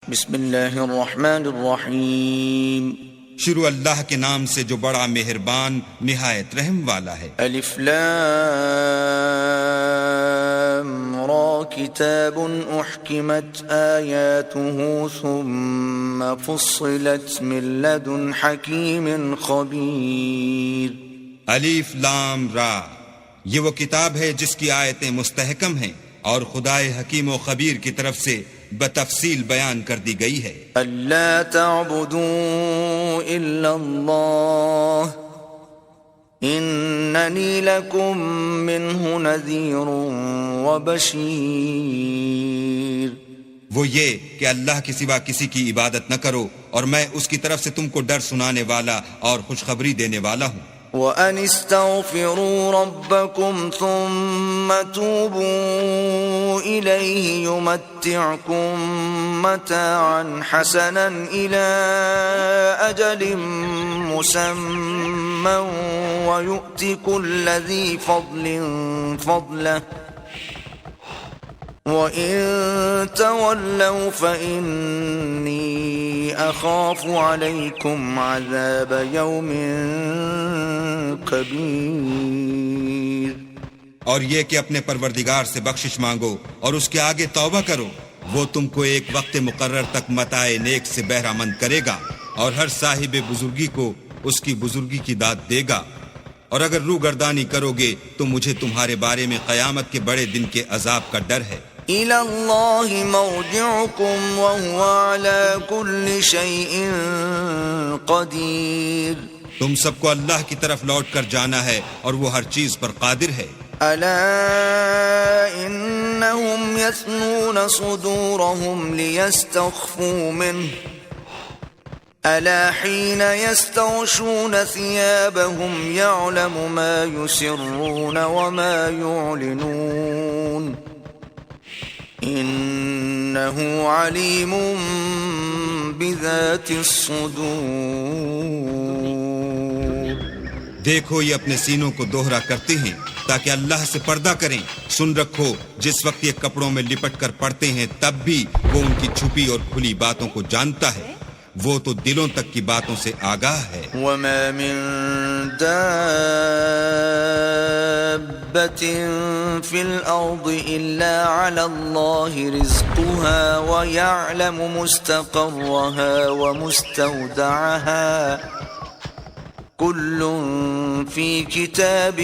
بسم اللہ الرحمن الرحیم. شروع اللہ کے نام سے جو بڑا مہربان نہایت رحم والا ہے. الف لام را کتاب احکمت آیاته ثم فصلت من لدن حکیم خبیر. الف لام را، یہ وہ کتاب ہے جس کی آیتیں مستحکم ہیں اور خدائے حکیم و خبیر کی طرف سے بتفصیل بیان کر دی گئی ہے. اللہ تعبدوا الا اللہ اننی لکم منہ نذیر وبشیر. وہ یہ کہ اللہ کے سوا کسی کی عبادت نہ کرو اور میں اس کی طرف سے تم کو ڈر سنانے والا اور خوشخبری دینے والا ہوں. وَأَنِ اسْتَغْفِرُوا رَبَّكُمْ ثُمَّ تُوبُوا إِلَيْهِ يُمَتِّعْكُمْ مَتَاعًا حَسَنًا إِلَى أَجَلٍ مُّسَمًّى وَيُؤْتِ كُلَّ ذِي فَضْلٍ فَضْلَهُ وَإِن تَوَلَّوْا فَإِنِّي أَخَافُ عَلَيْكُمْ عَذَابَ يَوْمٍ كَبِيرٍ. اور یہ کہ اپنے پروردگار سے بخشش مانگو اور اس کے آگے توبہ کرو، وہ تم کو ایک وقت مقرر تک متاع نیک سے بہرہ مند کرے گا اور ہر صاحب بزرگی کو اس کی بزرگی کی داد دے گا. اور اگر روگردانی کرو گے تو مجھے تمہارے بارے میں قیامت کے بڑے دن کے عذاب کا ڈر ہے. إِلَى اللَّهِ مَرْجِعُكُمْ وَهُوَ عَلَى كُلِّ شَيْءٍ قَدِيرٌ. تم سب کو اللہ کی طرف لوٹ کر جانا ہے اور وہ ہر چیز پر قادر ہے. أَلَا إِنَّهُمْ يَثْنُونَ صُدُورَهُمْ لِيَسْتَخْفُوا مِنْهُ أَلَا حِينَ يَسْتَغْشُونَ ثِيَابَهُمْ يَعْلَمُ مَا يُسِرُّونَ وَمَا يُعْلِنُونَ انہ علیم بذات الصدور. دیکھو یہ اپنے سینوں کو دوہرا کرتے ہیں تاکہ اللہ سے پردہ کریں. سن رکھو جس وقت یہ کپڑوں میں لپٹ کر پڑتے ہیں تب بھی وہ ان کی چھپی اور کھلی باتوں کو جانتا ہے. وہ تو دلوں تک کی باتوں سے آگاہ ہے. وما من دابة في الأرض إلا على الله رزقها ويعلم مستقرها ومستودعها كل في كتاب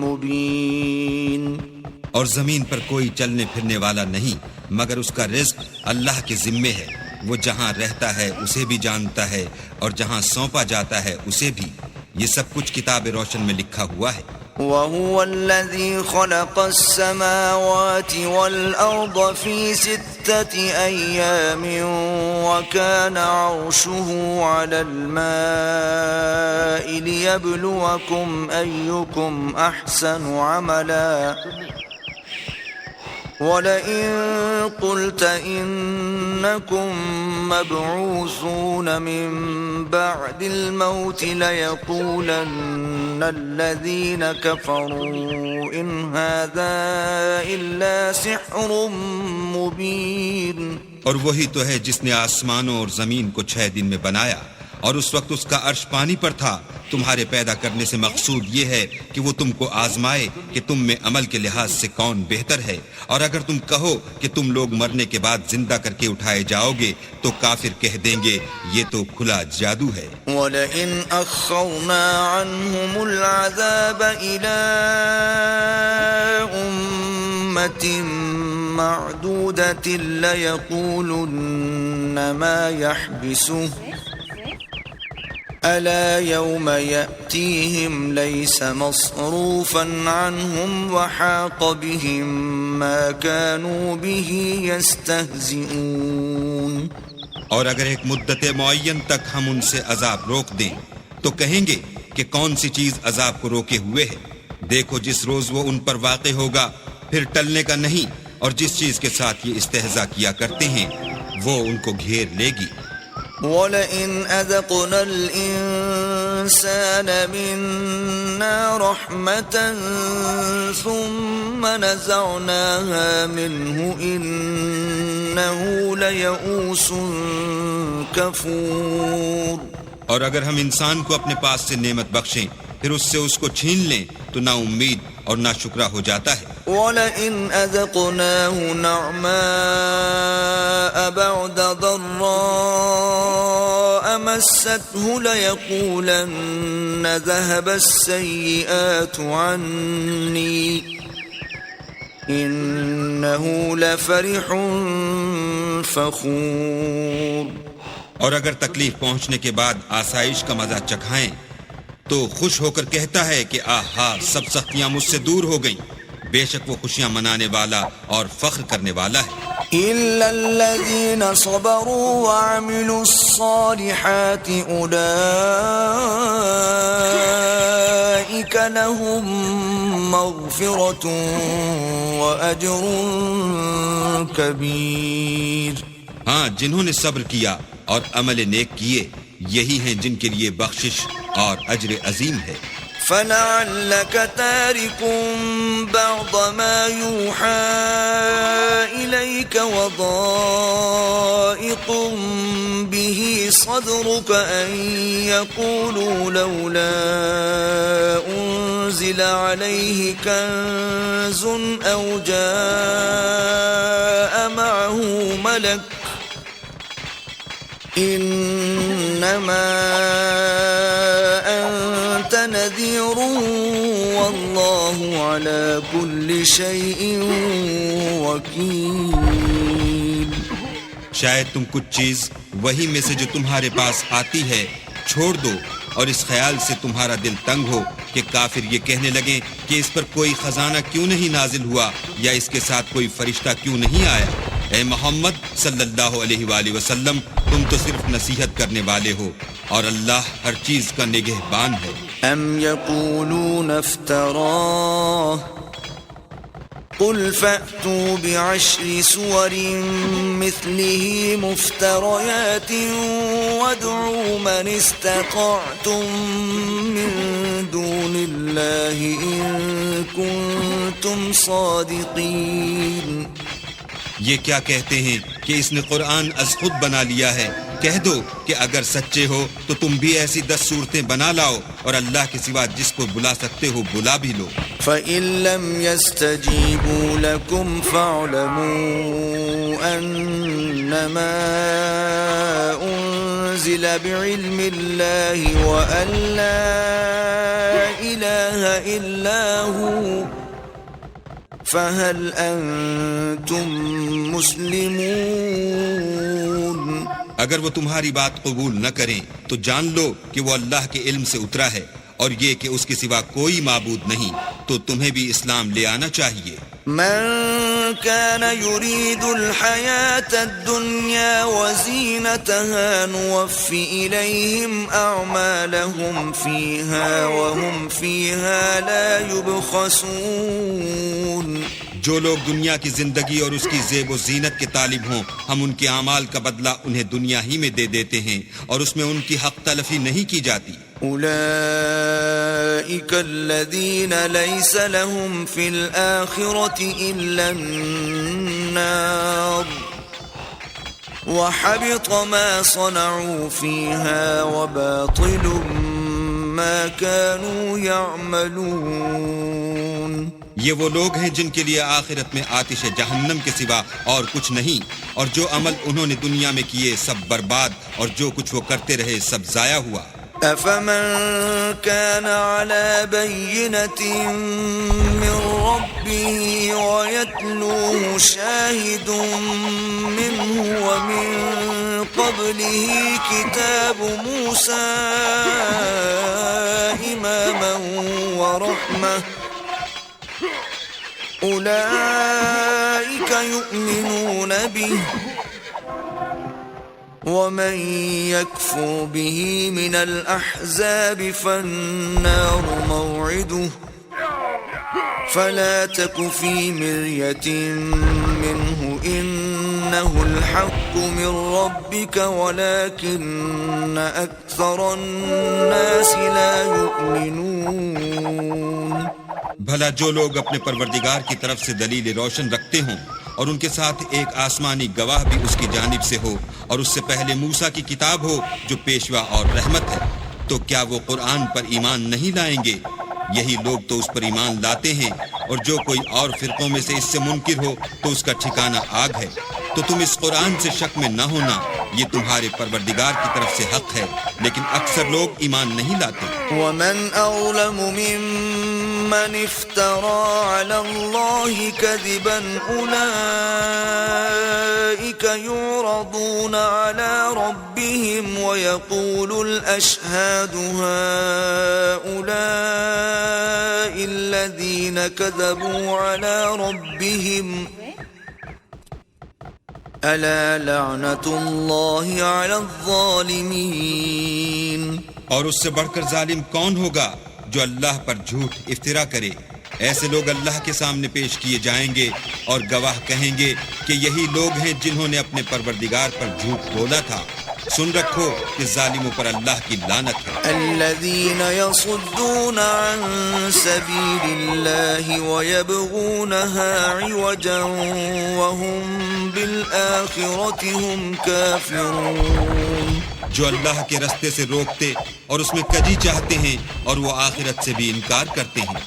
مبين. اور زمین پر کوئی چلنے پھرنے والا نہیں مگر اس کا رزق اللہ کے ذمے ہے. وہ جہاں رہتا ہے اسے بھی جانتا ہے اور جہاں سونپا جاتا ہے اسے بھی. یہ سب کچھ کتاب روشن میں لکھا ہوا ہے. وَهُوَ الَّذِي خَلَقَ السَّمَاوَاتِ وَالْأَرْضَ فِي 6 أَيَّامٍ وَكَانَ عَرْشُهُ عَلَى الْمَاءِ لِيَبْلُوَكُمْ أَيُّكُمْ أَحْسَنُ عَمَلًا وَلَئِن قُلْتَ إِنَّكُمْ مَبْعُوثُونَ مِنْ بَعْدِ الْمَوْتِ لَيَقُولَنَّ الَّذِينَ كَفَرُوا إِنْ هَذَا إِلَّا سِحْرٌ مُبِينٌ. اور وہی تو ہے جس نے آسمانوں اور زمین کو 6 دن میں بنایا اور اس وقت اس کا عرش پانی پر تھا. تمہارے پیدا کرنے سے مقصود یہ ہے کہ وہ تم کو آزمائے کہ تم میں عمل کے لحاظ سے کون بہتر ہے. اور اگر تم کہو کہ تم لوگ مرنے کے بعد زندہ کر کے اٹھائے جاؤ گے تو کافر کہہ دیں گے یہ تو کھلا جادو ہے. وَلَئِنْ أَخَّرْنَا عَنْهُمُ الْعَذَابَ إِلَىٰ أُمَّةٍ مَّعْدُودَةٍ لَيَقُولُنَّ مَا يَحْبِسُهُ ألا يوم يأتيهم ليس مصروفا عنهم وحاق بهم ما كانوا به يستهزئون. اور اگر ایک مدت معین تک ہم ان سے عذاب روک دیں تو کہیں گے کہ کون سی چیز عذاب کو روکے ہوئے ہے. دیکھو جس روز وہ ان پر واقع ہوگا پھر ٹلنے کا نہیں، اور جس چیز کے ساتھ یہ استہزاء کیا کرتے ہیں وہ ان کو گھیر لے گی. وَلَئِنْ أَذَقْنَا الْإِنسَانَ الإنسان منا رحمة ثم نزعناها منه إنه ليئوس كفور. اور اگر ہم انسان کو اپنے پاس سے نعمت بخشیں پھر اس سے اس کو چھین لیں تو نا امید اور نا شکرا ہو جاتا ہے. وَلَئِنْ أَذَقْنَاهُ نَعْمَاءَ بَعْدَ ضَرَّاءَ مَسَّتْهُ لَيَقُولَنَّ ذَهَبَ السَّيِّئَاتُ عَنِّي إِنَّهُ لَفَرِحٌ فَخُورٌ. اور اگر تکلیف پہنچنے کے بعد آسائش کا مزہ چکھائیں تو خوش ہو کر کہتا ہے کہ آہا سب سختیاں مجھ سے دور ہو گئیں. بے شک وہ خوشیاں منانے والا اور فخر کرنے والا ہے. إِلَّا الَّذِينَ صَبَرُوا وَعَمِلُوا الصَّالِحَاتِ أُولَئِكَ لَهُم مَّغْفِرَةٌ وَأَجْرٌ كَبِيرٌ. ہاں جنہوں نے صبر کیا اور عمل نیک کیے یہی ہیں جن کے لیے بخشش اور اجر عظیم ہے. فَلَعَلَّكَ تَارِكٌ بَعْضَ مَا يُوحَىٰ إِلَيْكَ وَضَائِقٌ بِهِ صَدْرُكَ أَن يَقُولُوا لَوْلَا أُنزِلَ عَلَيْهِ كَنزٌ أَوْ جَاءَ مَعَهُ مَلَكٌ إِنَّمَا أَنتَ نَذِيرٌ وَاللَّهُ عَلَى كُلِّ شَيْءٍ وَكِيلٌ. شاید تم کچھ چیز وہی میں سے جو تمہارے پاس آتی ہے چھوڑ دو اور اس خیال سے تمہارا دل تنگ ہو کہ کافر یہ کہنے لگیں کہ اس پر کوئی خزانہ کیوں نہیں نازل ہوا یا اس کے ساتھ کوئی فرشتہ کیوں نہیں آیا. اے محمد صلی اللہ علیہ وآلہ وسلم تم تو صرف نصیحت کرنے والے ہو اور اللہ ہر چیز کا نگہبان ہے. ام یقولون افتراہ قل فأتوا بعشر سور مثله مفتريات وادعوا من استطعتم من دون الله إن كنتم صادقين. یہ کیا کہتے ہیں کہ اس نے قرآن از خود بنا لیا ہے. کہہ دو کہ اگر سچے ہو تو تم بھی ایسی 10 صورتیں بنا لاؤ اور اللہ کے سوا جس کو بلا سکتے ہو بلا بھی لو. فَإِن لَّمْ يَسْتَجِيبُوا لَكُمْ فَاعْلَمُوا أَنَّمَا أُنزِلَ بِعِلْمِ اللَّهِ وَأَن لَّا إِلَٰهَ إِلَّا هُوَ فَهَلْ أَنتُم مُّسْلِمُونَ. اگر وہ تمہاری بات قبول نہ کریں تو جان لو کہ وہ اللہ کے علم سے اترا ہے اور یہ کہ اس کے سوا کوئی معبود نہیں تو تمہیں بھی اسلام لے آنا چاہیے. من كان يريد الحياة الدنيا وزينتها نوفِ إليهم أعمالهم فيها وهم فيها لا يبخسون. جو لوگ دنیا کی زندگی اور اس کی زیب و زینت کے طالب ہوں ہم ان کے اعمال کا بدلہ انہیں دنیا ہی میں دے دیتے ہیں اور اس میں ان کی حق تلفی نہیں کی جاتی. أولئك الذين ليس لهم في الآخرة إلا النار وحبط ما صنعوا فيها وباطل ما كانوا يعملون. یہ وہ لوگ ہیں جن کے لیے آخرت میں آتش جہنم کے سوا اور کچھ نہیں اور جو عمل انہوں نے دنیا میں کیے سب برباد اور جو کچھ وہ کرتے رہے سب ضائع ہوا. أفمن كان على بينة من ربه ويتلوه شاهد منه ومن قبله كتاب موسى إماما ورحمة أولئك يؤمنون به ومن يكفر به من الأحزاب فالنار موعده فلا تك في مرية منه إنه الحق من ربك ولكن أكثر الناس لا يؤمنون. بھلا جو لوگ اپنے پروردگار کی طرف سے دلیل روشن رکھتے ہوں اور ان کے ساتھ ایک آسمانی گواہ بھی اس کی جانب سے ہو اور اس سے پہلے موسیٰ کی کتاب ہو جو پیشوا اور رحمت ہے، تو کیا وہ قرآن پر ایمان نہیں لائیں گے؟ یہی لوگ تو اس پر ایمان لاتے ہیں، اور جو کوئی اور فرقوں میں سے اس سے منکر ہو تو اس کا ٹھکانہ آگ ہے. تو تم اس قرآن سے شک میں نہ ہونا، یہ تمہارے پروردگار کی طرف سے حق ہے، لیکن اکثر لوگ ایمان نہیں لاتے. ومن أظلم ممن افترى على الله كذبا أولئك يعرضون على ربهم ويقول الأشهاد هؤلاء الذين كذبوا على ربهم ألا لعنة الله على الظالمين. اور اس سے بڑھ کر ظالم کون ہوگا جو اللہ پر جھوٹ افترا کرے؟ ایسے لوگ اللہ کے سامنے پیش کیے جائیں گے اور گواہ کہیں گے کہ یہی لوگ ہیں جنہوں نے اپنے پروردگار پر جھوٹ بولا تھا. سن رکھو کہ ظالموں پر اللہ کی لعنت ہے. الذين يصدون عن سبيل الله ويبغونها عوجا وهم بالآخرة هم كافرون. جو اللہ کے رستے سے روکتے اور اس میں کجی چاہتے ہیں اور وہ آخرت سے بھی انکار کرتے ہیں.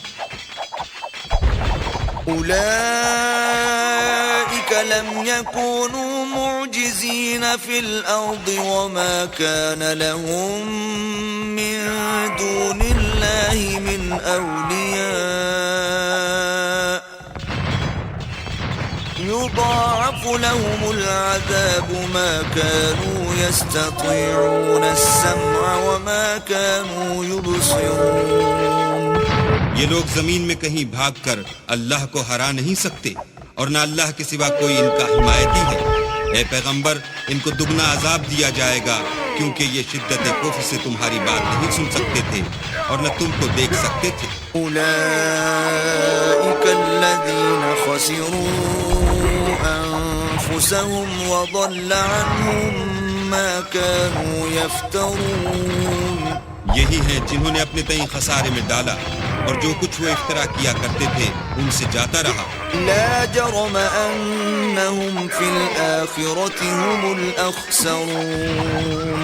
أولئك لم يكونوا معجزين في الأرض وما كان لهم من دون الله من أولياء يضاعف لهم العذاب ما كانوا يستطيعون السمع وما كانوا يبصرون. یہ لوگ زمین میں کہیں بھاگ کر اللہ کو ہرا نہیں سکتے اور نہ اللہ کے سوا کوئی ان کا حمایتی ہے. اے پیغمبر، ان کو دگنا عذاب دیا جائے گا کیونکہ یہ شدت کفر سے تمہاری بات نہیں سن سکتے تھے اور نہ تم کو دیکھ سکتے تھے. أولئك الذين خسروا أنفسهم وضل عنهم ما كانوا يفترون. یہی ہیں جنہوں نے اپنے تئیں خسارے میں ڈالا اور جو کچھ وہ افترا کیا کرتے تھے ان سے جاتا رہا. لا جرم أنهم في الآخرة هم الأخسرون.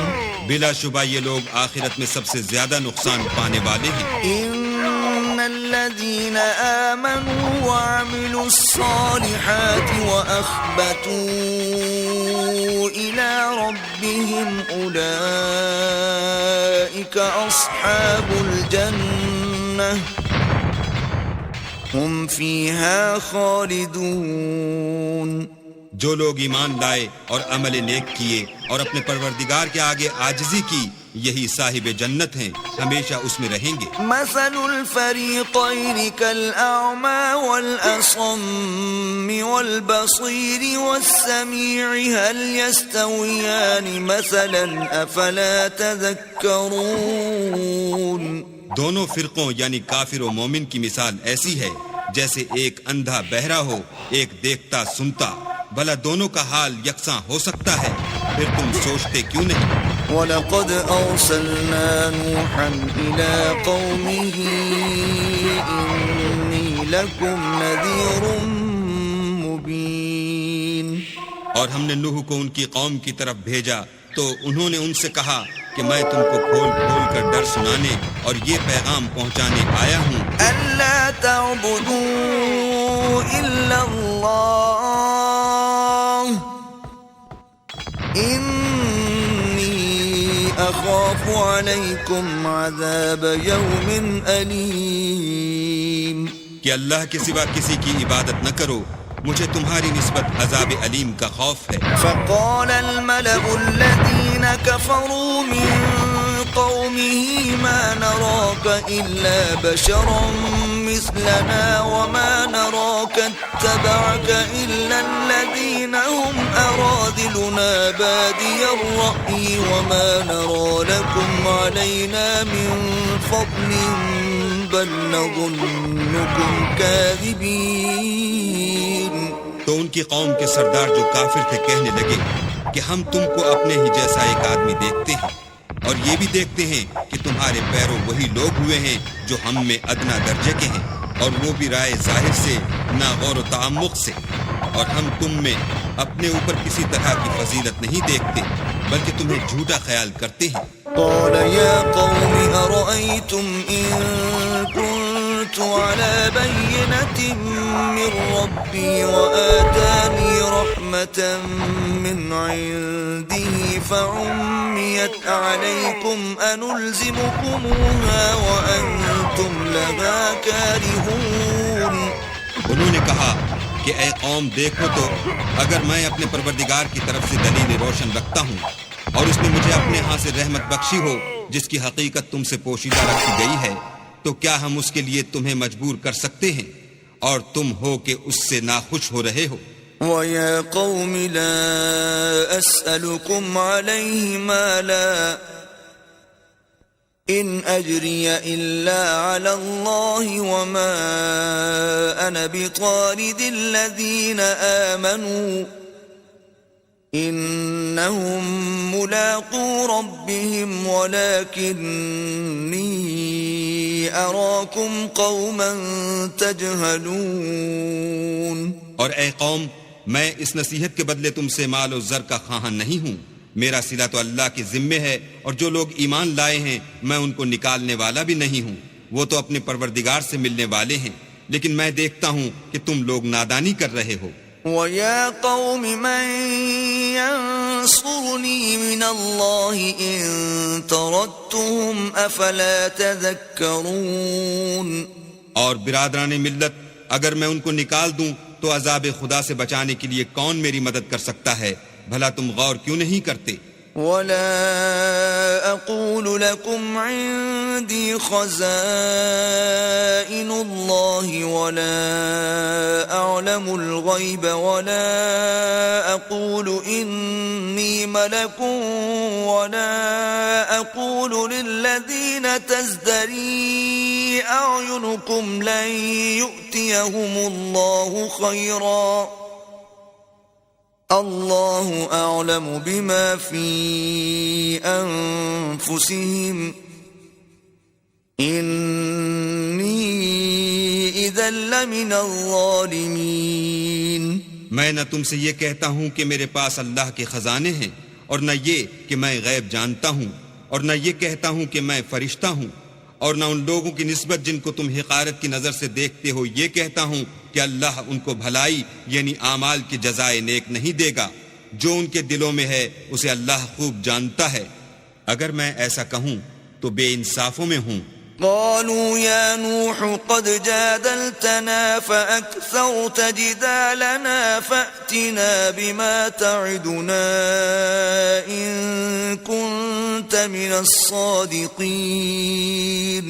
بلا شبہ یہ لوگ آخرت میں سب سے زیادہ نقصان پانے والے ہیں. إن الذين آمنوا وعملوا الصالحات وأخبتوا إلى ربهم أولئك أصحاب الجنة هم فيها خالدون. جو لوگ ایمان لائے اور عمل نیک کیے اور اپنے پروردگار کے آگے عاجزی کی، یہی صاحب جنت ہیں، ہمیشہ اس میں رہیں گے. مثل الفريقين كالأعمى والأصم والبصير والسميع هل يستويان مثلا أفلا تذكرون. دونوں فرقوں یعنی کافر و مومن کی مثال ایسی ہے جیسے ایک اندھا بہرا ہو، ایک دیکھتا سنتا. بھلا دونوں کا حال یکساں ہو سکتا ہے؟ پھر تم سوچتے کیوں نہیں؟ وَلَقَدْ أَرْسَلْنَا نُوحًا إِلَىٰ قَوْمِهِ إِنِّي لَكُمْ نَذِيرٌ مُبِينٌ. اور ہم نے نوح کو ان کی قوم کی طرف بھیجا تو انہوں نے ان سے کہا کہ میں تم کو کھول کھول کر ڈر سنانے اور یہ پیغام پہنچانے آیا ہوں. أَلَّا تَعْبُدُوا إِلَّا اللَّهَ إِنِّي أَخَافُ عَلَيْكُمْ عَذَابَ يَوْمٍ أَلِيمٍ. کہ اللہ کے سوا کسی کی عبادت نہ کرو، مجھے تمہاری نسبت عذاب علیم کا خوف ہے. فقال الملأ الذين كفروا من قومه ما نراك إلا بشرا مثلنا وما نراك اتبعك إلا الذين هم أراذلنا بادي الرأي وما نرى لكم علينا من فضل بل نظنكم كاذبين. تو ان کی قوم کے سردار جو کافر تھے کہنے لگے کہ ہم تم کو اپنے ہی جیسا ایک آدمی دیکھتے ہیں، اور یہ بھی دیکھتے ہیں کہ تمہارے پیروں وہی لوگ ہوئے ہیں جو ہم میں ادنا درجے کے ہیں، اور وہ بھی رائے ظاہر سے نہ غور و تعمق سے، اور ہم تم میں اپنے اوپر کسی طرح کی فضیلت نہیں دیکھتے بلکہ تمہیں جھوٹا خیال کرتے ہیں. قال يا قوم أرأيتم إن كنت على بينة من ربي وآتاني رحمة من عنده فعميت عليكم أنلزمكموها وأنتم لها كارهون. انہوں نے کہا کہ اے قوم دیکھو تو اگر میں اپنے پروردگار کی طرف سے دلیل روشن رکھتا ہوں اور اس نے مجھے اپنے ہاں سے رحمت بخشی ہو جس کی حقیقت تم سے پوشیدہ رکھی گئی ہے، تو کیا ہم اس کے لیے تمہیں مجبور کر سکتے ہیں اور تم ہو کہ اس سے ناخوش ہو رہے ہو؟ وَيَا قَوْمِ لَا أَسْأَلُكُمْ عَلَيْهِ مَالًا إِنْ أَجْرِيَ إِلَّا عَلَى اللَّهِ وَمَا أَنَا بِطَارِدِ الَّذِينَ آمَنُوا إِنَّهُمْ مُلَاقُو رَبِّهِمْ وَلَكِنِّي أَرَاكُمْ قَوْمًا تَجْهَلُونَ. اور اے قوم، میں اس نصیحت کے بدلے تم سے مال و زر کا خواہاں نہیں ہوں. میرا صلہ تو اللہ کے ذمے ہے، اور جو لوگ ایمان لائے ہیں میں ان کو نکالنے والا بھی نہیں ہوں. وہ تو اپنے پروردگار سے ملنے والے ہیں، لیکن میں دیکھتا ہوں کہ تم لوگ نادانی کر رہے ہو. وَيَا قَوْمِ مَنْ يَنْصُرُنِي مِنَ اللَّهِ إِن طَرَدتُّهُمْ أَفَلَا تَذَكَّرُونَ. اور برادران ملت، اگر میں ان کو نکال دوں تو عذاب خدا سے بچانے کے لیے کون میری مدد کر سکتا ہے؟ بھلا تم غور کیوں نہیں کرتے؟ وَلَا أَقُولُ لَكُمْ عِندِي خَزَائِنُ اللَّهِ وَلَا أَعْلَمُ الْغَيْبَ وَلَا أَقُولُ إِنِّي مَلَكٌ وَلَا أَقُولُ لِلَّذِينَ تَزْدَرِي أَعْيُنُكُمْ لَن يُؤْتِيَهُمُ اللَّهُ خَيْرًا اللہ اعلم بما فی انفسہم انی اذا لمن الظالمین. میں نہ تم سے یہ کہتا ہوں کہ میرے پاس اللہ کے خزانے ہیں، اور نہ یہ کہ میں غیب جانتا ہوں، اور نہ یہ کہتا ہوں کہ میں فرشتہ ہوں، اور نہ ان لوگوں کی نسبت جن کو تم حقارت کی نظر سے دیکھتے ہو یہ کہتا ہوں کہ اللہ ان کو بھلائی یعنی اعمال کی جزائے نیک نہیں دے گا. جو ان کے دلوں میں ہے اسے اللہ خوب جانتا ہے. اگر میں ایسا کہوں تو بے انصافوں میں ہوں. قالوا يا نوح قد جادلتنا فأكثرت جدالنا فأتنا بما تعدنا إن كنت من الصادقين.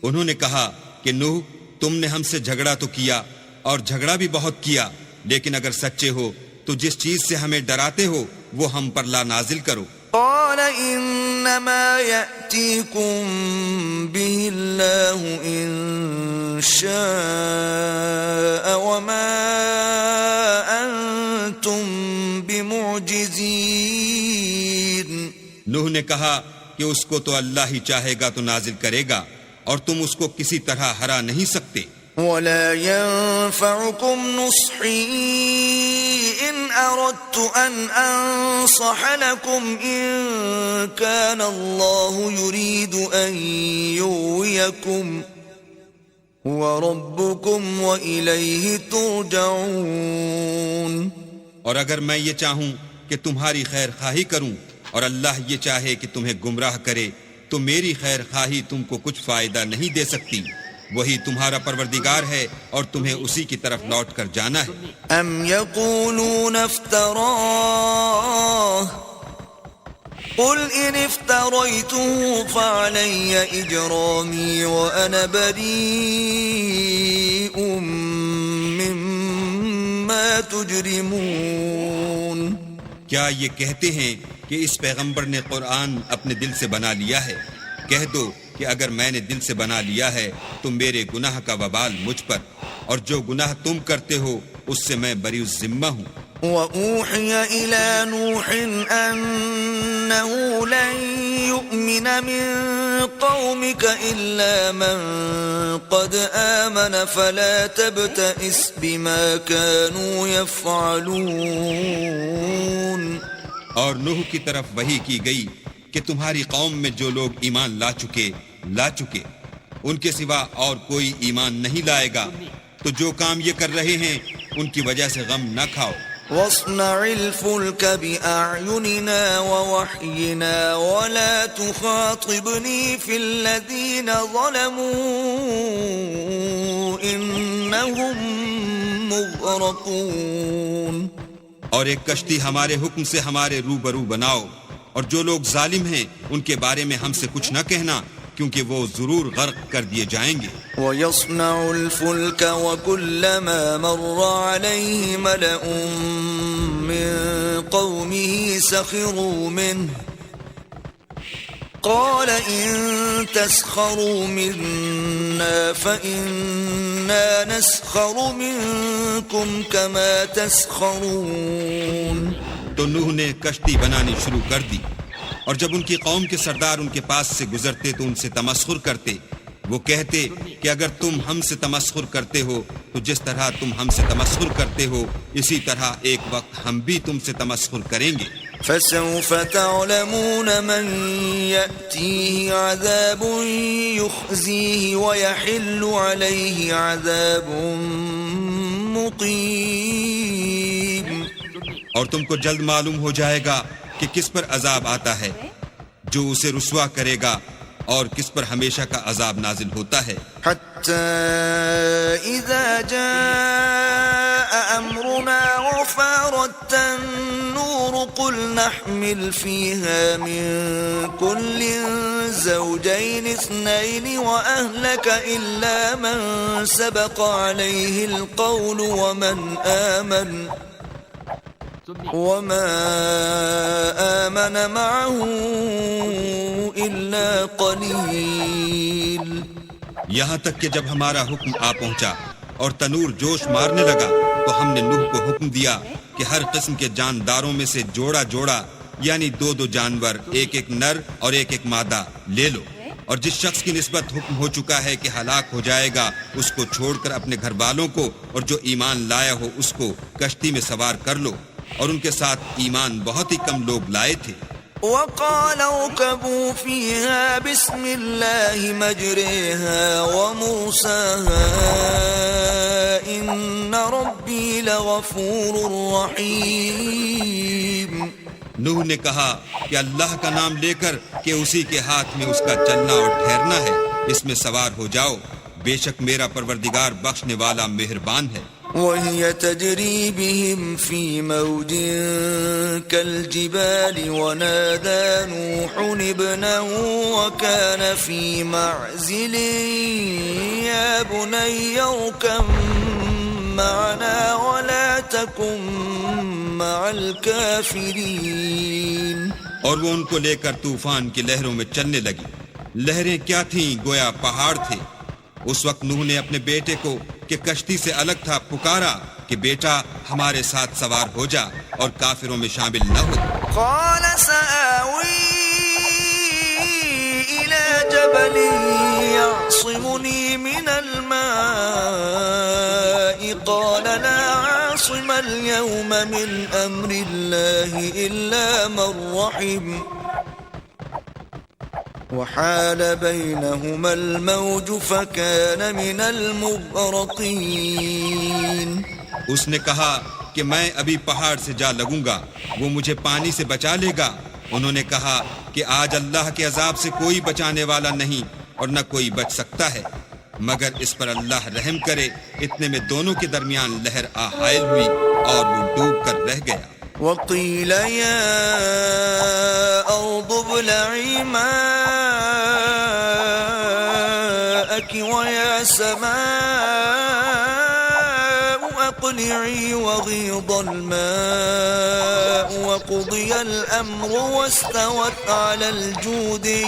انہوں نے کہا کہ نوح، تم نے ہم سے جھگڑا تو کیا اور جھگڑا بھی بہت کیا، لیکن اگر سچے ہو تو جس چیز سے ہمیں ڈراتے ہو وہ ہم پر لا نازل کرو. قال انما يأتيكم به الله ان شاء وما انتم بمعجزين. نوح نے کہا کہ اس کو تو اللہ ہی چاہے گا تو نازل کرے گا، اور تم اس کو کسی طرح ہرا نہیں سکتے. ولا ينفعكم نصحي إن أردت أن أنصح لكم إن كان الله يريد أن يغويكم هو ربكم وإليه ترجعون. اور اگر میں یہ چاہوں کہ تمہاری خیر خواہی کروں اور اللہ یہ چاہے کہ تمہیں گمراہ کرے تو میری خیر خواہی تم کو کچھ فائدہ نہیں دے سکتی. وہی تمہارا پروردگار ہے اور تمہیں اسی کی طرف لوٹ کر جانا ہے. ام یقولون افتراہ قل ان افتریته فعلی اجرامی وانا بریء مما تجرمون. کیا یہ کہتے ہیں کہ اس پیغمبر نے قرآن اپنے دل سے بنا لیا ہے؟ کہہ دو کہ اگر میں نے دل سے بنا لیا ہے تو میرے گناہ کا وبال مجھ پر، اور جو گناہ تم کرتے ہو اس سے میں بری الذمہ ہوں۔ وَأُوحِيَ إِلَى نُوحٍ أَنَّهُ لَن يُؤْمِنَ مِن قَوْمِكَ إِلَّا مَن قَدْ آمَنَ فَلَا تَبْتَئِسْ بِمَا كَانُوا يَفْعَلُونَ۔ اور نوح کی طرف وحی کی گئی کہ تمہاری قوم میں جو لوگ ایمان لا چکے ان کے سوا اور کوئی ایمان نہیں لائے گا، تو جو کام یہ کر رہے ہیں ان کی وجہ سے غم نہ کھاؤ۔ وَاصْنَعِ الْفُلْكَ بِأَعْيُنِنَا وَوَحْيِنَا وَلَا تُخَاطِبْنِي فِي الَّذِينَ ظَلَمُوا إِنَّهُمْ مُغْرَقُونَ۔ اور ایک کشتی ہمارے حکم سے ہمارے روبرو بناؤ، اور جو لوگ ظالم ہیں ان کے بارے میں ہم سے کچھ نہ کہنا، کیونکہ وہ ضرور غرق کر دیے جائیں گے۔ وَيَصْنَعُ الْفُلْكَ وَكُلَّمَا مَرَّ عَلَيْهِ مَلَأٌ مِّن قَوْمِهِ سَخِرُوا مِنْهُ قَالَ إِن تَسْخَرُوا مِنَّا فَإِنَّا نَسْخَرُ مِنكُمْ كَمَا تَسْخَرُونَ۔ تو نوح نے کشتی بنانی شروع کر دی، اور جب ان کی قوم کے سردار ان کے پاس سے گزرتے تو ان سے تمسخر کرتے۔ وہ کہتے کہ اگر تم ہم سے تمسخر کرتے ہو تو جس طرح تم ہم سے تمسخر کرتے ہو اسی طرح ایک وقت ہم بھی تم سے تمسخر کریں گے۔ فَسَوْفَ تَعْلَمُونَ مَنْ يَأْتِيهِ عَذَابٌ يُخْزِيهِ وَيَحِلُّ عَلَيْهِ عَذَابٌ مُقِيمٌ۔ اور تم کو جلد معلوم ہو جائے گا کہ کس پر عذاب آتا ہے جو اسے رسوا کرے گا، اور کس پر ہمیشہ کا عذاب نازل ہوتا ہے۔ حَتَّى إِذَا جَاءَ أَمْرُنَا وَفَارَتِ النُّورُ قُلْ نَحْمِلْ فِيهَا مِن كُلٍّ زَوْجَيْنِ اثْنَيْنِ وَأَهْلَكَ إِلَّا مَن سَبَقَ عَلَيْهِ الْقَوْلُ وَمَا آمَنَ مَعَهُ إِلَّا قَلِيلٌ۔ یہاں تک کہ جب ہمارا حکم آ پہنچا اور تنور جوش مارنے لگا تو ہم نے نوح کو حکم دیا کہ ہر قسم کے جانداروں میں سے جوڑا جوڑا، یعنی دو دو جانور، ایک ایک نر اور ایک ایک مادہ لے لو، اور جس شخص کی نسبت حکم ہو چکا ہے کہ ہلاک ہو جائے گا اس کو چھوڑ کر اپنے گھر والوں کو، اور جو ایمان لایا ہو اس کو کشتی میں سوار کر لو۔ اور ان کے ساتھ ایمان بہت ہی کم لوگ لائے تھے۔ وَقَالَ ارْكَبُوا فِيهَا بِسْمِ اللَّهِ مَجْرَاهَا وَمُرْسَاهَا إِنَّ رَبِّي لَغَفُورٌ رَّحِيمٌ۔ نوح نے کہا کہ اللہ کا نام لے کر کہ اسی کے ہاتھ میں اس کا چلنا اور ٹھہرنا ہے، اس میں سوار ہو جاؤ، بے شک میرا پروردگار بخشنے والا مہربان ہے۔ وَهِيَ تَجْرِي بِهِمْ فِي مَوْجٍ كَالْجِبَالِ وَنَادَى نُوحٌ ابْنَهُ وَكَانَ فِي مَعْزِلٍ يَا بُنَيَّ ارْكَب مَّعَنَا وَلَا تَكُن مَّعَ الْكَافِرِينَ۔ اور وہ ان کو لے کر طوفان کی لہروں میں چلنے لگی۔ لہریں کیا تھیں؟ گویا پہاڑ تھے۔ اس وقت نوح نے اپنے بیٹے کو کہ کشتی سے الگ تھا پکارا کہ بیٹا ہمارے ساتھ سوار ہو جا اور کافروں میں شامل نہ ہو۔ قال سآوي إلى جبل يعصمني من الماء قال لا عاصم اليوم من أمر الله إلا من رحم وحال بينهما الموج فكان من المغرقين۔ اس نے کہا کہ میں ابھی پہاڑ سے جا لگوں گا، وہ مجھے پانی سے بچا لے گا۔ انہوں نے کہا کہ آج اللہ کے عذاب سے کوئی بچانے والا نہیں اور نہ کوئی بچ سکتا ہے مگر اس پر اللہ رحم کرے۔ اتنے میں دونوں کے درمیان لہر حائل ہوئی اور وہ ڈوب کر رہ گیا۔ وقيل يا أرض ابلعي ماءك ويا سماء أقلعي وغيض الماء وقضي الأمر واستوت على الجودي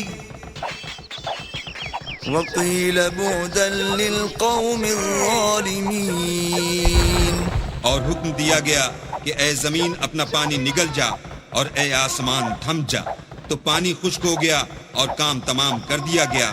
وقيل بعدا للقوم الظالمين. اور حکم دیا گیا کہ اے زمین اپنا پانی نگل جا اور اے آسمان تھم جا. تو پانی خشک ہو گیا اور کام تمام کر دیا گیا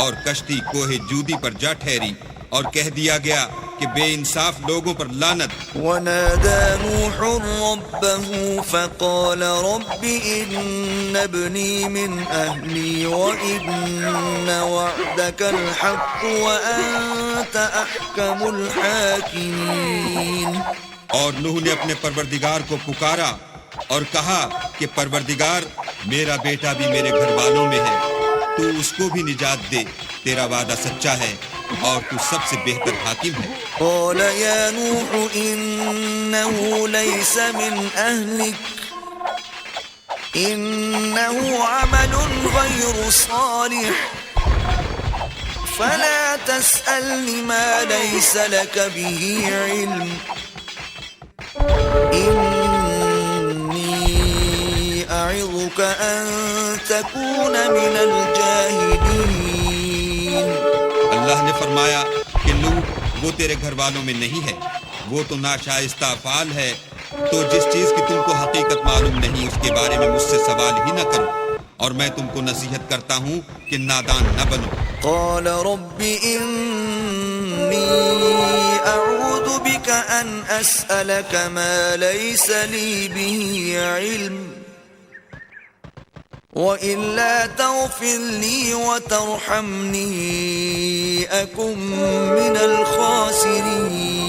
اور کشتی کوہ جودی پر جا ٹھہری اور کہہ دیا گیا کہ بے انصاف لوگوں پر لعنت. ونادى نوح ربه فقال رب إن ابني من أهلي وإن وعدك الحق وأنت أحكم الحاكمين. اور نوح نے اپنے پروردگار کو پکارا اور کہا کہ پروردگار میرا بیٹا بھی میرے گھر والوں میں ہے، تو اس کو بھی نجات دے، تیرا وعدہ سچا ہے اور تو سب سے بہتر حاکم ہے. قال يا نوح إنه ليس من أهلك إنه عمل غير صالح فلا تسألني ما ليس لك به علم إني أعظك أن تكون من الجاهلين. اللہ نے فرمایا کہ نوح وہ تیرے گھر والوں میں نہیں ہے، وہ تو ناشائستہ افعال ہے، تو جس چیز کی تم کو حقیقت معلوم نہیں اس کے بارے میں مجھ سے سوال ہی نہ کرو، اور میں تم کو نصیحت کرتا ہوں کہ نادان نہ بنو. قال رب إني أعوذ بك أن أسألك ما ليس لي به علم وإلا تغفر لي وترحمني أكن من الخاسرين.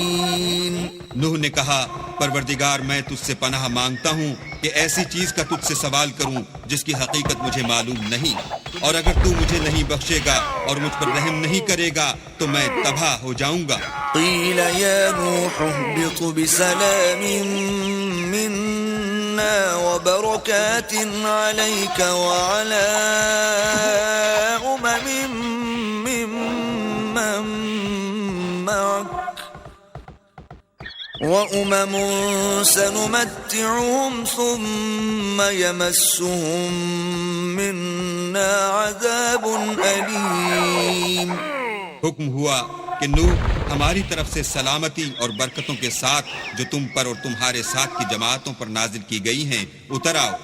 نوح نے کہا پروردگار میں تجھ سے پناہ مانگتا ہوں کہ ایسی چیز کا تجھ سے سوال کروں جس کی حقیقت مجھے معلوم نہیں، اور اگر تو مجھے نہیں بخشے گا اور مجھ پر رحم نہیں کرے گا تو میں تباہ ہو جاؤں گا. قيل يا نوح اهبط بسلام منا وبركات عليك وعلى ممن معك وأمم سنمتعهم ثم يمسهم منا عذاب أليم. حکم ہوا کہ نوح ہماری طرف سے سلامتی اور برکتوں کے ساتھ جو تم پر اور تمہارے ساتھ کی جماعتوں پر نازل کی گئی ہیں اتر آؤ،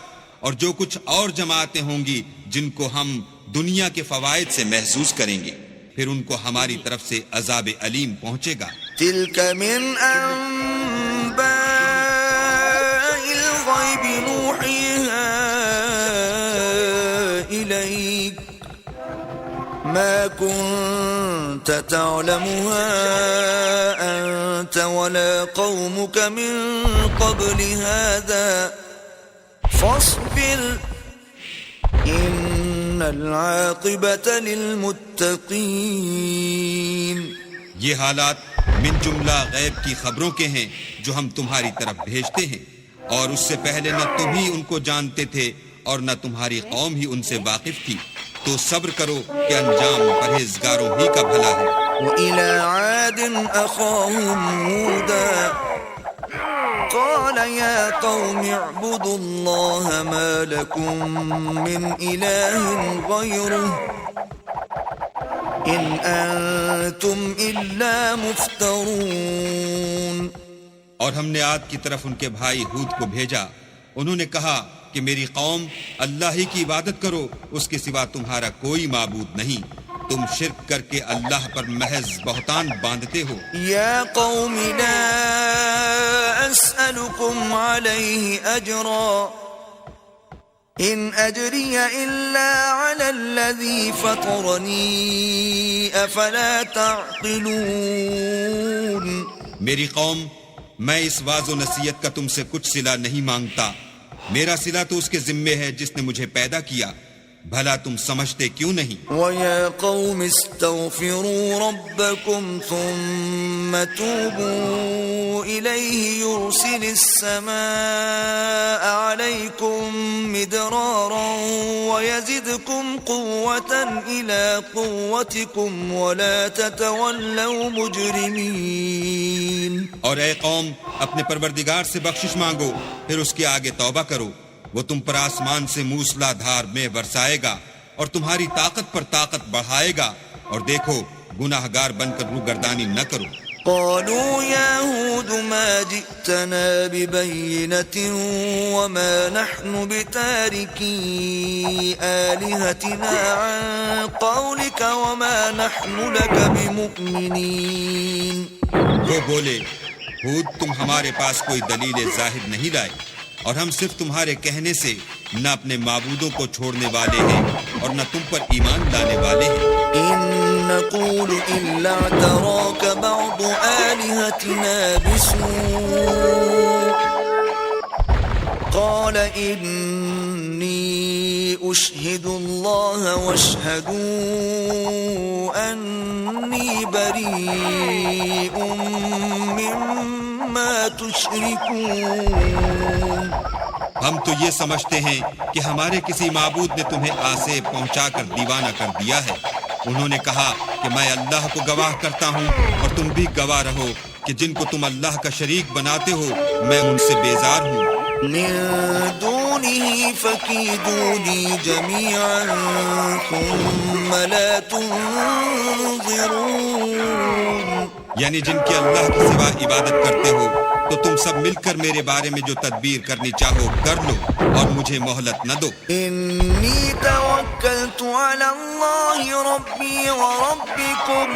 اور جو کچھ اور جماعتیں ہوں گی جن کو ہم دنیا کے فوائد سے محظوظ کریں گے پھر ان کو ہماری طرف سے عذاب علیم پہنچے گا. تلك من أنباء الغيب نوحيها إليك ما كنت تعلمها أنت ولا قومك من قبل هذا فاصبر إن العاقبة للمتقين. یہ حالات من جملہ غیب کی خبروں کے ہیں جو ہم تمہاری طرف بھیجتے ہیں، اور اس سے پہلے نہ تم ہی ان کو جانتے تھے اور نہ تمہاری قوم ہی ان سے واقف تھی، تو صبر کرو کہ انجام پرہیزگاروں ہی کا بھلا ہے. وإلى عاد أخاهم هودا قال يا قوم اعبدوا الله ما لكم من إله غيره إن أنتم إلا مفترون. اور ہم نے عاد کی طرف ان کے بھائی ہود کو بھیجا، انہوں نے کہا کہ میری قوم اللہ ہی کی عبادت کرو، اس کے سوا تمہارا کوئی معبود نہیں، تم شرک کر کے اللہ پر محض بہتان باندھتے ہو. يا قوم لا أسألكم عليه أجرا إن أجري إلا على الذي فطرني أفلا تعقلون. میری قوم میں اس واعظ و نصیحت کا تم سے کچھ صلہ نہیں مانگتا، میرا صلہ تو اس کے ذمے ہے جس نے مجھے پیدا کیا، بھلا تم سمجھتے کیوں نہیں؟ وَيَا قَوْمِ اسْتَغْفِرُوا رَبَّكُمْ ثُمَّ تُوبُوا إِلَيْهِ يُرْسِلِ السَّمَاءَ عَلَيْكُمْ مِدْرَارًا وَيَزِدْكُمْ قُوَّةً إِلَى قُوَّتِكُمْ وَلَا تَتَوَلَّوْا مُجْرِمِينَ. اور اے قوم اپنے پروردگار سے بخشش مانگو، پھر اس کے آگے توبہ کرو، وہ تم پر آسمان سے موسلا دھار میں برسائے گا اور تمہاری طاقت پر طاقت بڑھائے گا اور دیکھو گناہگار بن کر روگردانی نہ کرو۔ قالوا يا هود ما جئتنا ببينة وما نحن بتاركي آلهتنا عن قولك وما نحن لك بمؤمنين۔ وہ بولے ہود تم ہمارے پاس کوئی دلیل ظاہر نہیں لائے اور ہم صرف تمہارے کہنے سے نہ اپنے معبودوں کو چھوڑنے والے ہیں اور نہ تم پر ایمان لانے والے ہیں۔ إن نقول إلا اعتراك بعض آلهتنا بسوء قال إني أشهد الله واشهدوا أني بريء مما تشركون۔ ہم تو یہ سمجھتے ہیں کہ ہمارے کسی معبود نے تمہیں آسیب پہنچا کر دیوانہ کر دیا ہے۔ انہوں نے کہا کہ میں اللہ کو گواہ کرتا ہوں اور تم بھی گواہ رہو کہ جن کو تم اللہ کا شریک بناتے ہو میں ان سے بیزار ہوں۔ من دونه فكيدوني جميعا ثم لا تنظرون۔ یعنی جن کی اللہ کے سوا عبادت کرتے ہو تو تم سب مل کر میرے بارے میں جو تدبیر کرنی چاہو کر لو اور مجھے مہلت نہ دو۔ إني توكلت على الله ربي وربكم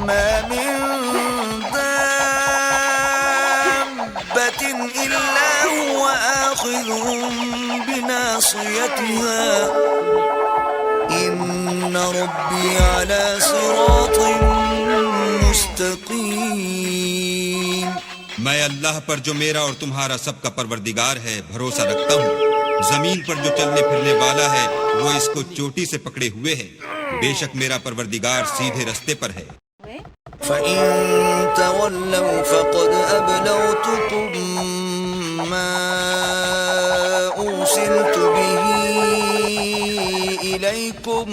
ما من دابة إلا هو آخذ بناصيتها إن ربي على صراط مستقيم۔ میں اللہ پر جو میرا اور تمہارا سب کا پروردگار ہے بھروسہ رکھتا ہوں۔ زمین پر جو چلنے پھرنے والا ہے وہ اس کو چوٹی سے پکڑے ہوئے ہے۔ بے شک میرا پروردگار سیدھے رستے پر ہے۔ فَإِن تَوَلَّوْا فَقَدْ أَبْلَغْتُكُم مَّا أُرْسِلْتُ بِهِ إِلَيْكُمْ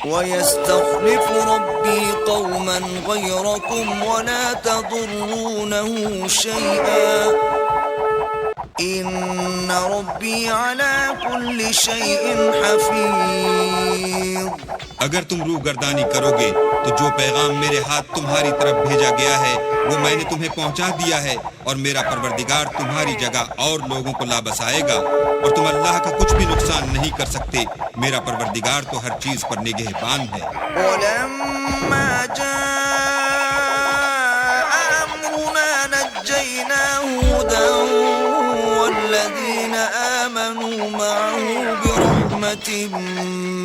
وَيَسْتَخْلِفُ رَبِّي قَوْمًا غَيْرَكُمْ وَلَا تَضُرُّونَهُ شَيْئًا إِنَّ رَبِّي عَلَى كُلِّ شَيْءٍ حَفِيظٌ۔ اگر تم روح گردانی کرو گے تو جو پیغام میرے ہاتھ تمہاری طرف بھیجا گیا ہے وہ میں نے تمہیں پہنچا دیا ہے، اور میرا پروردگار تمہاری جگہ اور لوگوں کو لا بسائے گا، اور تم اللہ کا کچھ بھی نقصان نہیں کر سکتے۔ میرا پروردگار تو ہر چیز پر نگہبان ہے۔ وَلَمَّا جَاءَ أَمْرُنَا نَجَّيْنَا هُودًا وَالَّذِينَ آمَنُوا مَعَهُ بِرَحْمَةٍ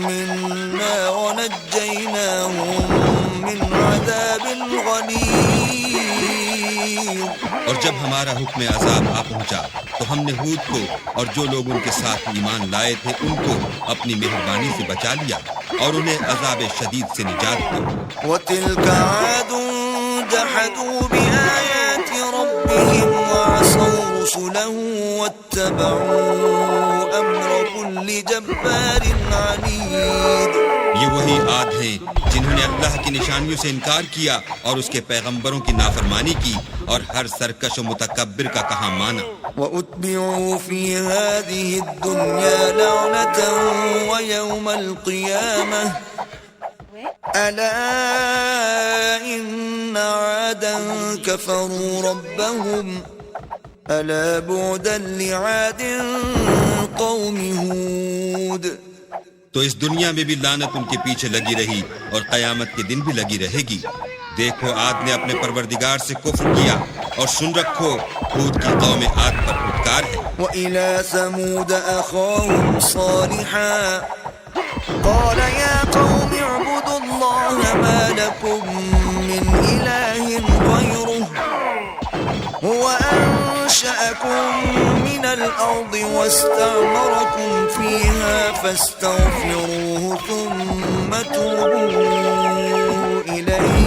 مِّنَّا وَنَجَّيْنَاهُم مِّنْ عَذَابٍ غَلِيظٍ۔ اور جب ہمارا حکم عذاب آ پہنچا تو ہم نے ہود کو اور جو لوگ ان کے ساتھ ایمان لائے تھے ان کو اپنی مہربانی سے بچا لیا اور انہیں عذاب شدید سے نجات دی۔ وَتِلْكَ عَادٌ جَحَدُوا بِآيَاتِ رَبِّهِمْ وَعَصَوْا رُسُلَهُ وَاتَّبَعُوا أَمْرَ كُلِّ جَبَّارٍ عَنِيدٍ۔ یہ وہی عاد ہیں جنہوں نے اللہ کی نشانیوں سے انکار کیا اور اس کے پیغمبروں کی نافرمانی کی اور ہر سرکش و متکبر کا کہا مانا۔ وَأُتْبِعُوا فِي هَذِهِ الدُّنْيَا لَعْنَةً وَيَوْمَ الْقِيَامَةِ أَلَا إِنَّ عَادًا كَفَرُوا رَبَّهُمْ أَلَا بُعْدًا لِعَادٍ قَوْمِ هُودٍ۔ تو اس دنیا میں بھی لعنت ان کے پیچھے لگی رہی اور قیامت کے دن بھی لگی رہے گی۔ دیکھو عاد نے اپنے پروردگار سے کفر کیا، اور سن رکھو ہود کی قوم عاد پر پھٹکار ہے۔ وَإِلَى ثَمُودَ أَخَاهُمْ صَالِحًا قَالَ يَا قَوْمِ اعْبُدُوا اللَّهَ مَا لَكُم مِّنْ إِلَٰهٍ غَيْرُهُ هُوَ أَنشَأَكُم مِّنَ الْأَرْضِ وَاسْتَعْمَرَكُمْ فِيهَا فَاسْتَغْفِرُوهُ ثُمَّ تُوبُوا إِلَيْهِ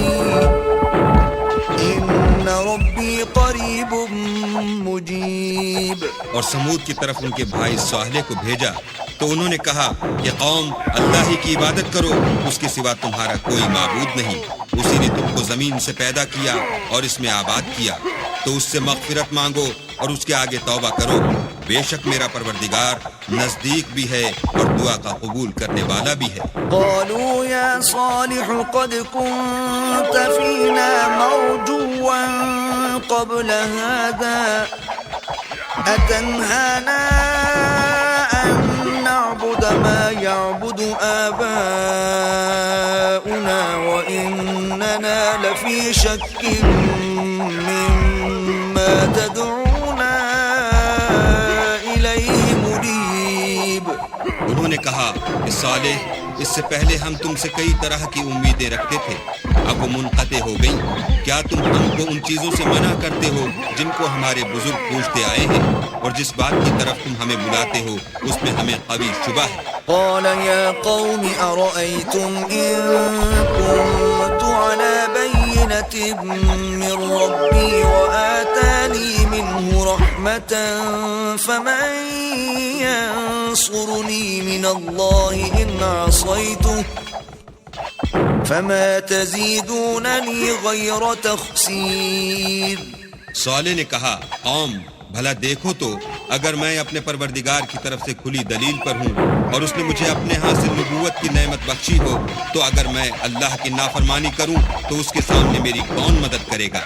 إِنَّ رَبِّي قَرِيبٌ مُّجِيبٌ۔ اور سمود کی طرف ان کے بھائی صالح کو بھیجا تو انہوں نے کہا کہ قوم اللہ ہی کی عبادت کرو، اس کے سوا تمہارا کوئی معبود نہیں۔ اسی نے تم کو زمین سے پیدا کیا اور اس میں آباد کیا، تو اس سے مغفرت مانگو اور اس کے آگے توبہ کرو۔ بے شک میرا پروردگار نزدیک بھی ہے اور دعا کا قبول کرنے والا بھی ہے۔ قالوا يا صالح قد كنت فينا مرجوا قبل هذا أتنهانا أن نعبد ما يعبد آباؤنا وإننا لفي شك مما تدعونا إليه مريب۔ انہوں نے کہا کہ صالح، اس سے پہلے ہم تم سے کئی طرح کی امیدیں رکھتے تھے، اب وہ منقطع ہو گئیں۔ کیا تم ہم کو ان چیزوں سے منع کرتے ہو جن کو ہمارے بزرگ پوچھتے آئے ہیں، اور جس بات کی طرف تم ہمیں بلاتے ہو اس میں ہمیں قوی شبہ ہے۔ قال يا قوم أرأيتم إن كنت على بينة من ربي وآتاني منه رحمة فمن ينصرني من الله إن عصيته فما تزيدونني غير تخسير۔ صالح نے کہا، قوم بھلا دیکھو تو اگر میں اپنے پروردگار کی طرف سے کھلی دلیل پر ہوں اور اس نے مجھے اپنے ہاں سے نبوت کی نعمت بخشی ہو، تو اگر میں اللہ کی نافرمانی کروں تو اس کے سامنے میری کون مدد کرے گا؟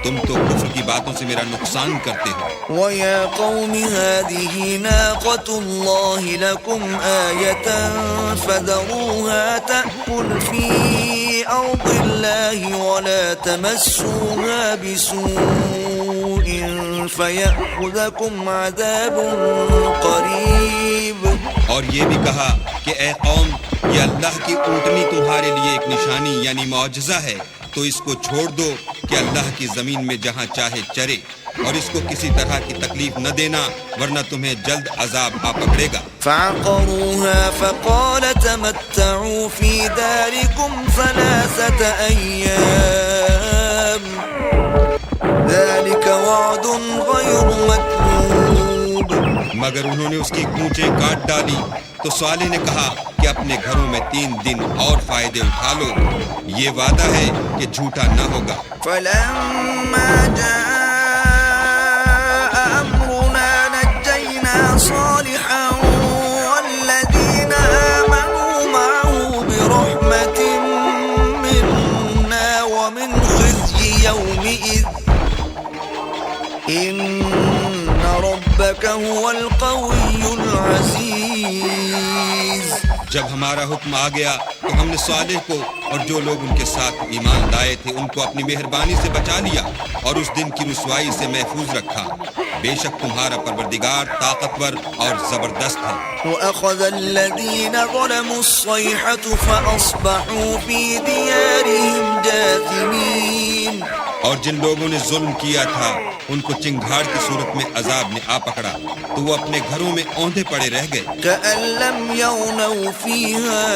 تم تو کفر کی باتوں سے میرا نقصان کرتے ہو۔ وَيَا قَوْمِ هَذِهِ نَاقَةُ اللَّهِ لَكُمْ آيَةً فَذَرُوهَا تَأْكُلْ فِي أَرْضِ اللَّهِ وَلَا تَمَسُّوهَا بِسُوءٍ فَيَأْخُذَكُمْ عَذَابٌ قَرِيبٌ۔ اور یہ بھی کہا کہ اے قوم، یہ اللہ کی اونٹنی تمہارے لیے ایک نشانی یعنی معجزہ ہے، تو اس کو چھوڑ دو کہ اللہ کی زمین میں جہاں چاہے چرے، اور اس کو کسی طرح کی تکلیف نہ دینا ورنہ تمہیں جلد عذاب آ پکڑے گا۔ فعقروها فقال تمتعوا في داركم 3 أيام ذلك وعد غير مكذوب۔ مگر انہوں نے اس کی کونچیں کاٹ ڈالی تو صالح نے کہا کہ اپنے گھروں میں 3 دن اور فائدے اٹھا لو، یہ وعدہ ہے کہ جھوٹا نہ ہوگا۔ فلما جاء أمرنا نجينا صالحا والذين آمنوا معه برحمة منا ومن خزي يومئذ إن ربك هو القوي العزيز۔ جب ہمارا حکم آ گیا تو ہم نے صالح کو اور جو لوگ ان کے ساتھ ایمان لائے تھے ان کو اپنی مہربانی سے بچا لیا اور اس دن کی رسوائی سے محفوظ رکھا۔ بے شک تمہارا پروردگار طاقتور اور زبردست ہے۔ وَأَخَذَ الَّذِينَ ظَلَمُوا الصَّيْحَةُ فَأَصْبَحُوا فِي دِيَارِهِمْ جَاثِمِينَ۔ اور جن لوگوں نے ظلم کیا تھا ان کو چنگھاڑ کی صورت میں عذاب نے آ پکڑا تو وہ اپنے گھروں میں اوندھے پڑے رہ گئے۔ كَأَن لَّمْ يَغْنَوْا فِيهَا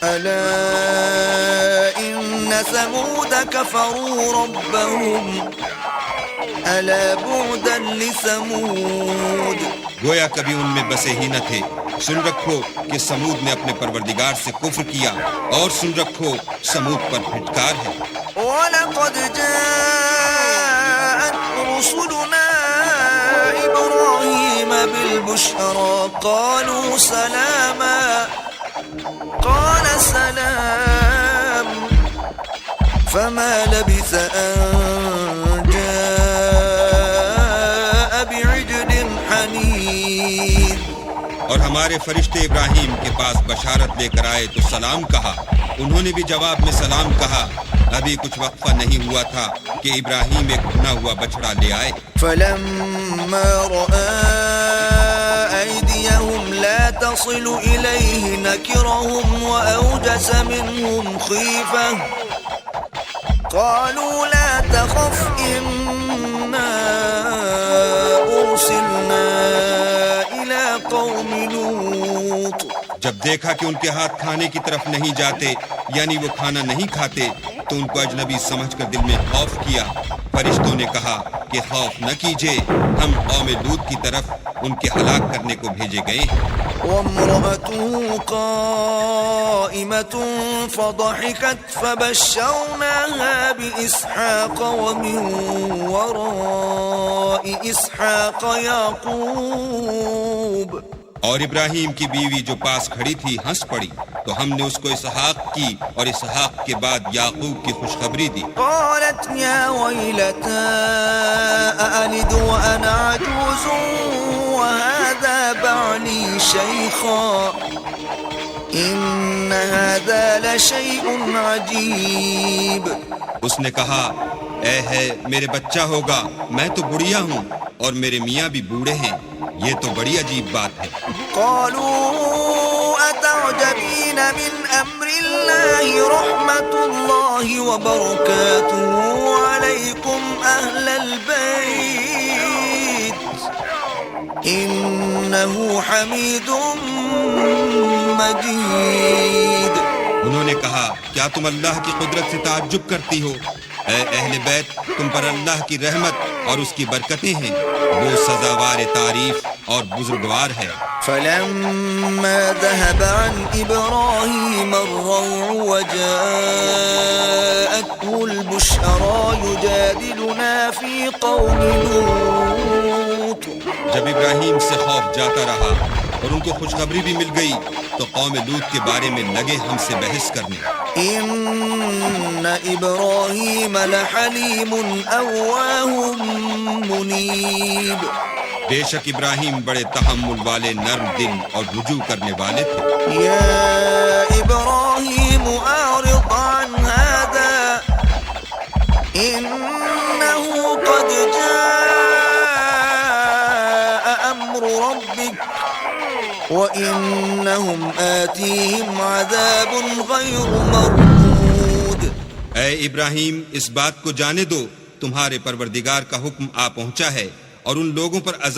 أَلَا إِنَّ ثَمُودَ كَفَرُوا رَبَّهُمْ أَلَا بُعْدًا لِّثَمُودَ۔ گویا کبھی ان میں بسے ہی نہ تھے۔ سن رکھو کہ سمود نے اپنے پروردگار سے کفر کیا، اور سن رکھو سمود پر پھٹکار ہے۔ وَلَقَدْ جَاءَتْ رُسُلُنَا إِبْرَاهِيمَ بِالْبُشْرَى قَالُوا سَلَامًا قَالَ سَلَامٌ فَمَا لَبِثَ أَن جَاءَ بِعِجْلٍ حَنِيذٍ۔ اور ہمارے فرشتے ابراہیم کے پاس بشارت لے کر آئے تو سلام کہا، انہوں نے بھی جواب میں سلام کہا۔ ابھی کچھ وقفہ نہیں ہوا تھا کہ ابراہیم ایک بھنا ہوا بچڑا لے آئے۔ فلما رأى أيديهم لا تصل إليه نكرهم وأوجس منهم خيفة قالوا لا تخف إنا أرسلنا إلى قوم لوط۔ جب دیکھا کہ ان کے ہاتھ کھانے کی طرف نہیں جاتے یعنی وہ کھانا نہیں کھاتے تو ان کو اجنبی سمجھ کر دل میں خوف کیا۔ فرشتوں نے کہا کہ خوف نہ کیجیے، ہم قوم لوط کی طرف ان کے ہلاک کرنے کو بھیجے گئے ہیں۔ وامرأته قائمة فضحكت فبشرناها بإسحاق ومن وراء وراء إسحاق يعقوب اور ابراہیم کی بیوی جو پاس کھڑی تھی ہنس پڑی تو ہم نے اس کو اسحاق کی اور اسحاق کے بعد یعقوب کی خوشخبری دی. قالت يا ويلتى أألد وأنا عجوز وهذا بعلي شيخا إن هذا لشيء عجيب. اس نے کہا اے ہے میرے بچہ ہوگا، میں تو بڑھیا ہوں اور میرے میاں بھی بوڑھے ہیں، یہ تو بڑی عجیب بات ہے. قالوا أتعجبين من أمر الله رحمة الله وبركاته عليكم أهل البيت إنه حميد مجيد. انہوں نے کہا کیا تم اللہ کی قدرت سے تعجب کرتی ہو؟ اے اہل بیت، تم پر اللہ کی رحمت اور اس کی برکتیں ہیں، وہ سزاوار تعریف اور بزرگوار ہے. فلما ذهب عن إبراهيم الروع وجاءته البشرى يجادلنا في قوم لوط. جب ابراہیم سے خوف جاتا رہا اور ان کو خوشخبری بھی مل گئی تو قوم لوط کے بارے میں لگے ہم سے بحث کرنے. إن إبراهيم لحليم أواه منيب. بے شک ابراہیم بڑے تحمل والے، نرم دل اور رجوع کرنے والے تھے. يا إبراهيم أعرض عن هذا إنه قد جاء أمر ربك وإنهم آتيهم عذاب غير مردود. اے ابراہیم اس بات کو جانے دو تمہارے پروردگار کا حکم آ پہنچا ہے اور ان لوگوں پر عذاب